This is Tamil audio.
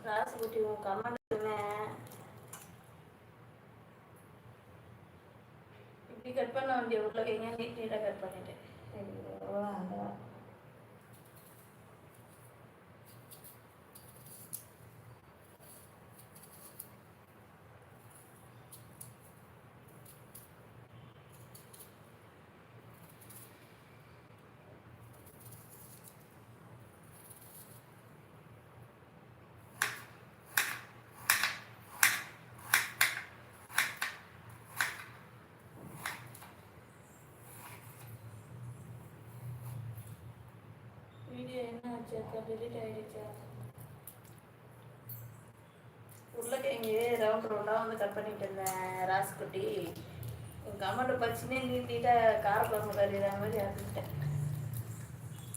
ராசி குட்டி உன் கமெண்ட் இப்படி கட் பண்ண வேண்டிய உருளைக்கிழங்க நீட்டாக கட் பண்ணிட்டேன். வீடியோ என்ன ஆச்சு அக்கா? டெலிட் ஆகிடுச்சா? உருளைக்கிழங்கு ரவுண்டாக வந்து கட் பண்ணிட்டு இருந்தேன் ராசி குட்டி. உன் கமெண்ட் படிச்சுன்னே நீட்டாக காரக்குழம்பு கறி மாதிரி ஆக்கிட்டேன்.